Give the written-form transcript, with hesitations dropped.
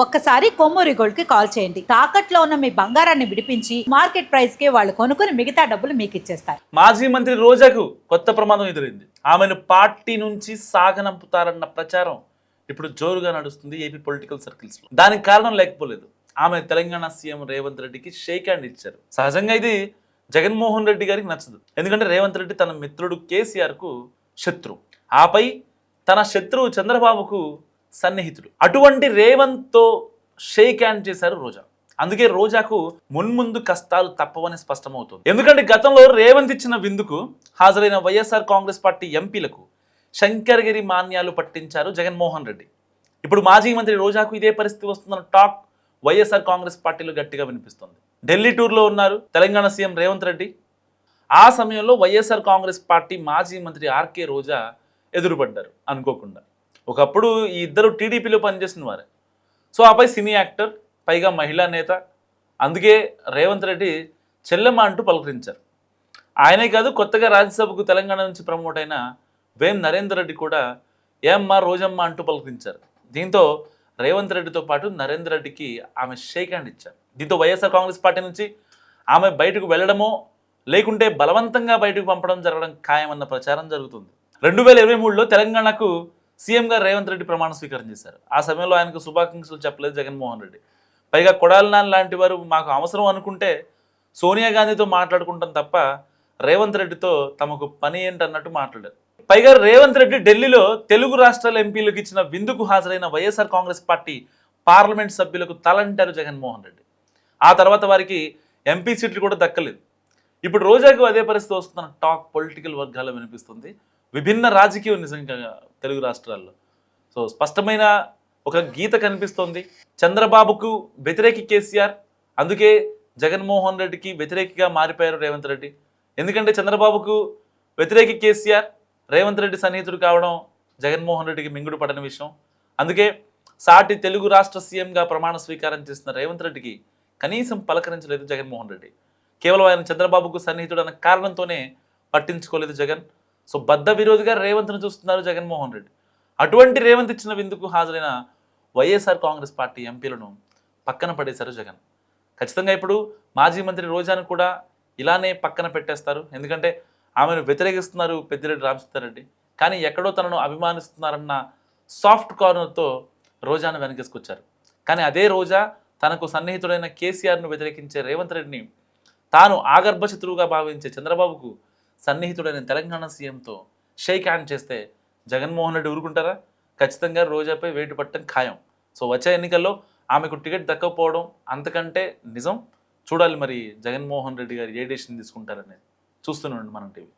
ఒక్కసారి కొమ్మూరి గోల్డ్ కి కాల్ చేయండి. తాకట్లో ఉన్న మీ బంగారాన్ని విడిపించి మార్కెట్ ప్రైస్ కి వాళ్ళు కొనుక్కుని మిగతా డబ్బులు మీకు ఇచ్చేస్తారు. మాజీ మంత్రి రోజాకు కొత్త ప్రమాదం ఎదురైంది. ఆమెను పార్టీ నుంచి సాగనంపుతారన్న ప్రచారం ఇప్పుడు జోరుగా నడుస్తుంది ఏపీ పొలిటికల్ సర్కిల్స్ లో. దానికి కారణం లేకపోలేదు. ఆమె తెలంగాణ సీఎం రేవంత్ రెడ్డికి షేక్ హ్యాండ్ ఇచ్చారు. సహజంగా ఇది జగన్మోహన్ రెడ్డి గారికి నచ్చదు. ఎందుకంటే రేవంత్ రెడ్డి తన మిత్రుడు కేసీఆర్ కు శత్రువు, ఆపై తన శత్రువు చంద్రబాబుకు సన్నిహితుడు. అటువంటి రేవంత్ తో షేక్ హ్యాండ్ చేశారు రోజా. అందుకే రోజాకు మున్ముందు కష్టాలు తప్పవని స్పష్టమవుతుంది. ఎందుకంటే గతంలో రేవంత్ ఇచ్చిన విందుకు హాజరైన వైఎస్ఆర్ కాంగ్రెస్ పార్టీ ఎంపీలకు శంకరగిరి మాన్యాలు పట్టించారు జగన్మోహన్ రెడ్డి. ఇప్పుడు మాజీ మంత్రి రోజాకు ఇదే పరిస్థితి వస్తుందన్న టాక్ వైఎస్ఆర్ కాంగ్రెస్ పార్టీలో గట్టిగా వినిపిస్తుంది. ఢిల్లీ టూర్లో ఉన్నారు తెలంగాణ సీఎం రేవంత్ రెడ్డి. ఆ సమయంలో వైఎస్ఆర్ కాంగ్రెస్ పార్టీ మాజీ మంత్రి ఆర్కే రోజా ఎదురుపడ్డారు అనుకోకుండా. ఒకప్పుడు ఈ ఇద్దరు టీడీపీలో పనిచేసిన వారే. సో ఆపై సినీ యాక్టర్, పైగా మహిళా నేత. అందుకే రేవంత్ రెడ్డి చెల్లెమ్మ అంటూ పలకరించారు. ఆయనే కాదు, కొత్తగా రాజ్యసభకు తెలంగాణ నుంచి ప్రమోట్ అయిన వేం నరేందర్ రెడ్డి కూడా ఏమ్మా రోజమ్మ అంటూ పలకరించారు. దీంతో రేవంత్ రెడ్డితో పాటు నరేందర్ రెడ్డికి ఆమె షేక్ హ్యాండ్ ఇచ్చారు. దీంతో వైఎస్ఆర్ కాంగ్రెస్ పార్టీ నుంచి ఆమె బయటకు వెళ్ళడమో లేకుంటే బలవంతంగా బయటకు పంపడం జరగడం ఖాయమన్న ప్రచారం జరుగుతుంది. 2023లో తెలంగాణకు సీఎంగా రేవంత్ రెడ్డి ప్రమాణ స్వీకారం చేశారు. ఆ సమయంలో ఆయనకు శుభాకాంక్షలు చెప్పలేదు జగన్మోహన్ రెడ్డి. పైగా కొడాలి నాని లాంటి వారు మాకు అవసరం అనుకుంటే సోనియా గాంధీతో మాట్లాడుకుంటాం తప్ప రేవంత్ రెడ్డితో తమకు పని ఏంటన్నట్టు మాట్లాడారు. పైగా రేవంత్ రెడ్డి ఢిల్లీలో తెలుగు రాష్ట్రాల ఎంపీలకు ఇచ్చిన విందుకు హాజరైన వైఎస్ఆర్ కాంగ్రెస్ పార్టీ పార్లమెంట్ సభ్యులకు తలంటారు జగన్మోహన్ రెడ్డి. ఆ తర్వాత వారికి ఎంపీ సీట్లు కూడా దక్కలేదు. ఇప్పుడు రోజాకు అదే పరిస్థితి వస్తున్న టాక్ పొలిటికల్ వర్గాల్లో వినిపిస్తుంది. విభిన్న రాజకీయం నిజంగా తెలుగు రాష్ట్రాల్లో. సో స్పష్టమైన ఒక గీత కనిపిస్తోంది. చంద్రబాబుకు వ్యతిరేకి కేసీఆర్, అందుకే జగన్మోహన్ రెడ్డికి వ్యతిరేకిగా మారిపోయారు రేవంత్ రెడ్డి. ఎందుకంటే చంద్రబాబుకు వ్యతిరేకి కేసీఆర్, రేవంత్ రెడ్డి సన్నిహితుడు కావడం జగన్మోహన్ రెడ్డికి మింగుడు పడని విషయం. అందుకే సాటి తెలుగు రాష్ట్ర సీఎంగా ప్రమాణ స్వీకారం చేసిన రేవంత్ రెడ్డికి కనీసం పలకరించలేదు జగన్మోహన్ రెడ్డి. కేవలం ఆయన చంద్రబాబుకు సన్నిహితుడు అన్న కారణంతోనే పట్టించుకోలేదు జగన్. సో బద్ధ విరోధిగా రేవంత్ను చూస్తున్నారు జగన్మోహన్ రెడ్డి. అటువంటి రేవంత్ ఇచ్చిన విందుకు హాజరైన వైఎస్ఆర్ కాంగ్రెస్ పార్టీ ఎంపీలను పక్కన పడేశారు జగన్. ఖచ్చితంగా ఇప్పుడు మాజీ మంత్రి రోజాను కూడా ఇలానే పక్కన పెట్టేస్తారు. ఎందుకంటే ఆమెను వ్యతిరేకిస్తున్నారు పెద్దిరెడ్డి రామచంద్రారెడ్డి, కానీ ఎక్కడో తనను అభిమానిస్తున్నారన్న సాఫ్ట్ కార్నర్తో రోజాను వెనకేసుకొచ్చారు. కానీ అదే రోజా తనకు సన్నిహితుడైన కేసీఆర్ను వ్యతిరేకించే రేవంత్ రెడ్డిని తాను ఆగర్భ శత్రువుగా భావించే చంద్రబాబుకు సన్నిహితుడైన తెలంగాణ సీఎంతో షేక్ హ్యాండ్ చేస్తే జగన్మోహన్ రెడ్డి ఊరుకుంటారా? ఖచ్చితంగా రోజాపై వేటు పట్టడం ఖాయం. సో వచ్చే ఎన్నికల్లో ఆమెకు టికెట్ దక్కకపోవడం అంతకంటే నిజం. చూడాలి మరి జగన్మోహన్ రెడ్డి గారు ఏ డెసిషన్ తీసుకుంటారనేది. చూస్తూనే ఉండండి మనం టీవీ.